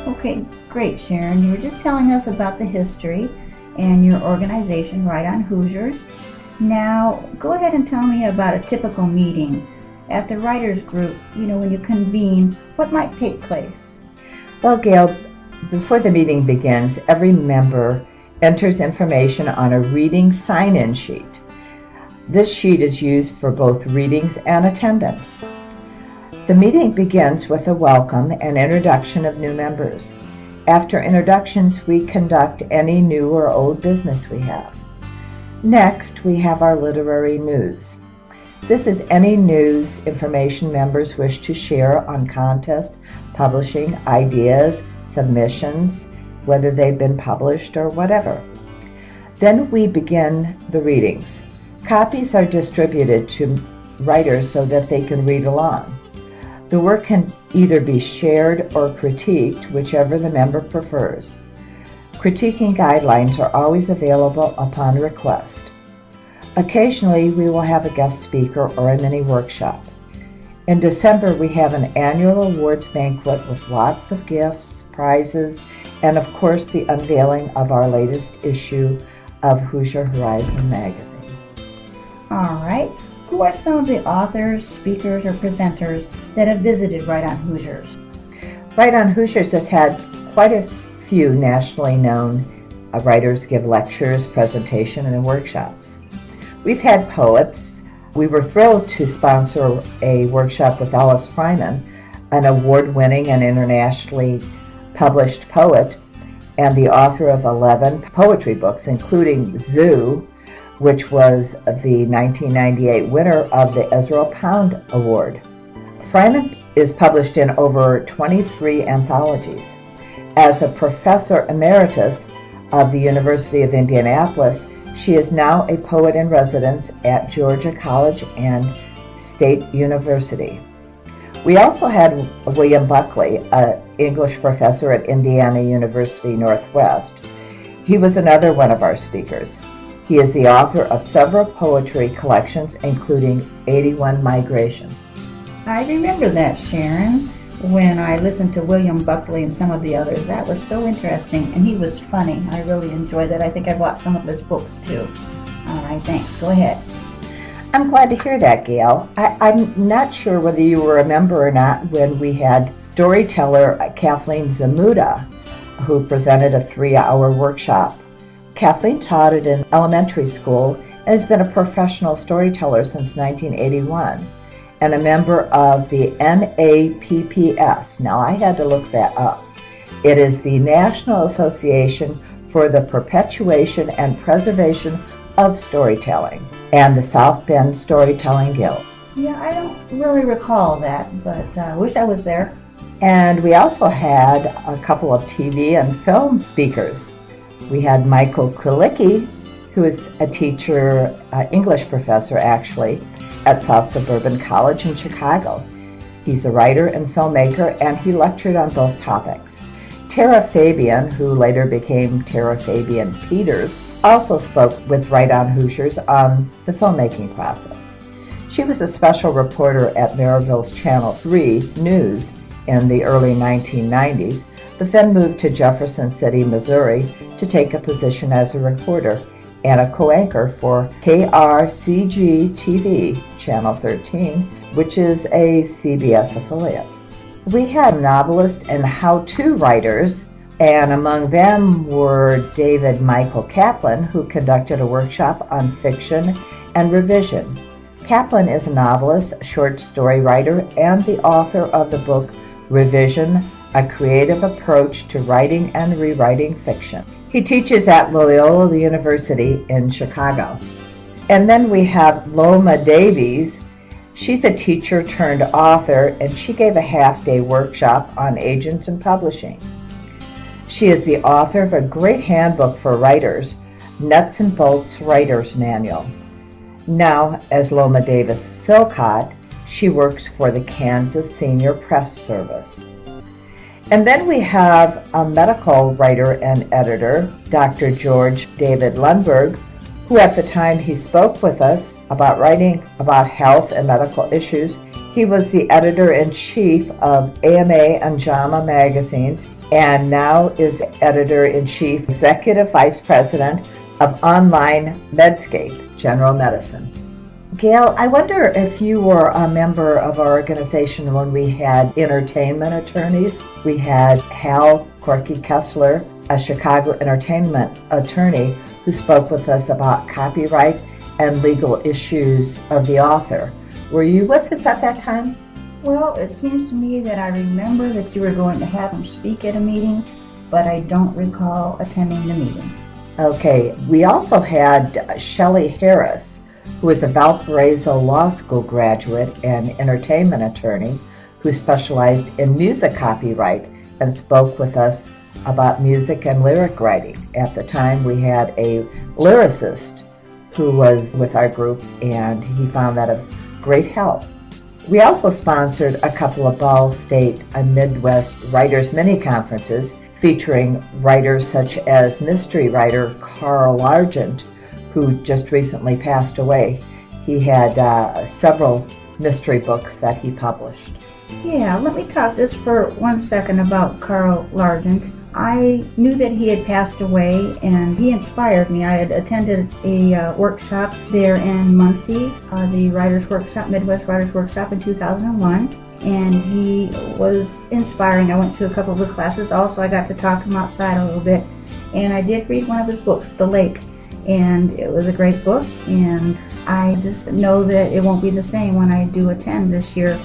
Okay, great, Sharon. You were just telling us about the history and your organization, Right on Hoosiers. Now, go ahead and tell me about a typical meeting at the writers group. When you convene, what might take place? Well, Gail, before the meeting begins, every member enters information on a reading sign-in sheet. This sheet is used for both readings and attendance. The meeting begins with a welcome and introduction of new members. After introductions, we conduct any new or old business we have. Next, we have our literary news. This is any news information members wish to share on contest, publishing, ideas, submissions, whether they've been published or whatever. Then we begin the readings. Copies are distributed to writers so that they can read along. The work can either be shared or critiqued, whichever the member prefers. Critiquing guidelines are always available upon request. Occasionally, we will have a guest speaker or a mini workshop. In December, we have an annual awards banquet with lots of gifts, prizes, and of course the unveiling of our latest issue of Hoosier Horizon magazine. All right. Who are some of the authors, speakers, or presenters that have visited Right on Hoosiers? Right on Hoosiers has had quite a few nationally known writers give lectures, presentation, and workshops. We've had poets. We were thrilled to sponsor a workshop with Ellis Fryman, an award-winning and internationally published poet and the author of 11 poetry books, including Zoo, which was the 1998 winner of the Ezra Pound Award. Fryman is published in over 23 anthologies. As a professor emeritus of the University of Indianapolis, she is now a poet in residence at Georgia College and State University. We also had William Buckley, an English professor at Indiana University Northwest. He was another one of our speakers. He is the author of several poetry collections, including 81 Migration. I remember that, Sharon, when I listened to William Buckley and some of the others. That was so interesting, and he was funny. I really enjoyed it. I think I bought some of his books, too. All right, thanks. Go ahead. I'm glad to hear that, Gail. I'm not sure whether you were a member or not when we had storyteller Kathleen Zamuda, who presented a 3-hour workshop. Kathleen taught it in elementary school and has been a professional storyteller since 1981 and a member of the NAPPS. Now, I had to look that up. It is the National Association for the Perpetuation and Preservation of Storytelling and the South Bend Storytelling Guild. Yeah, I don't really recall that, but I wish I was there. And we also had a couple of TV and film speakers. We had Michael Kulicki, who is a teacher, English professor actually, at South Suburban College in Chicago. He's a writer and filmmaker, and he lectured on both topics. Tara Fabian, who later became Tara Fabian Peters, also spoke with Right on Hoosiers on the filmmaking process. She was a special reporter at Maryville's Channel 3 News in the early 1990s, but then moved to Jefferson City, Missouri to take a position as a reporter and a co-anchor for KRCG-TV, Channel 13, which is a CBS affiliate. We had novelists and how-to writers, and among them were David Michael Kaplan, who conducted a workshop on fiction and revision. Kaplan is a novelist, short story writer, and the author of the book Revision, A Creative Approach to Writing and Rewriting Fiction. He teaches at Loyola University in Chicago. And then we have Loma Davies. She's a teacher turned author, and she gave a half-day workshop on agents and publishing. She is the author of a great handbook for writers, Nuts and Bolts Writer's Manual. Now, as Loma Davis Silcott, she works for the Kansas Senior Press Service. And then we have a medical writer and editor, Dr. George David Lundberg, who at the time he spoke with us about writing about health and medical issues, he was the editor-in-chief of AMA and JAMA magazines and now is Editor-in-Chief, Executive Vice President of Online Medscape, General Medicine. Gail, I wonder if you were a member of our organization when we had entertainment attorneys. We had Hal Corky Kessler, a Chicago entertainment attorney, who spoke with us about copyright and legal issues of the author. Were you with us at that time? Well, it seems to me that I remember that you were going to have him speak at a meeting, but I don't recall attending the meeting. Okay, we also had Shelley Harris, who is a Valparaiso Law School graduate and entertainment attorney who specialized in music copyright and spoke with us about music and lyric writing. At the time, we had a lyricist who was with our group, and he found that of great help. We also sponsored a couple of Ball State and Midwest Writers mini-conferences featuring writers such as mystery writer Carl Largent, who just recently passed away. He had several mystery books that he published. Yeah, let me talk just for 1 second about Carl Largent. I knew that he had passed away, and he inspired me. I had attended a workshop there in Muncie, the Writers Workshop, Midwest Writers Workshop in 2001, and he was inspiring. I went to a couple of his classes. Also, I got to talk to him outside a little bit, and I did read one of his books, The Lake, and it was a great book, and I just know that it won't be the same when I do attend this year.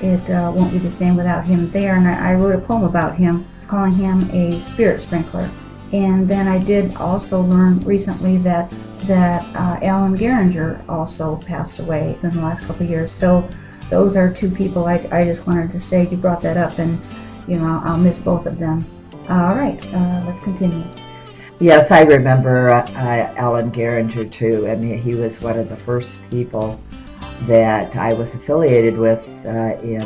It won't be the same without him there, and I wrote a poem about him, calling him a spirit sprinkler. And then I did also learn recently that Alan Geringer also passed away in the last couple of years. So those are two people I just wanted to say. You brought that up, and I'll miss both of them. All right, let's continue. Yes, I remember Alan Geringer too, and he was one of the first people that I was affiliated with in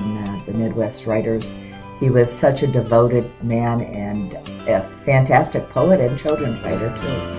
the Midwest Writers. He was such a devoted man and a fantastic poet and children's writer too.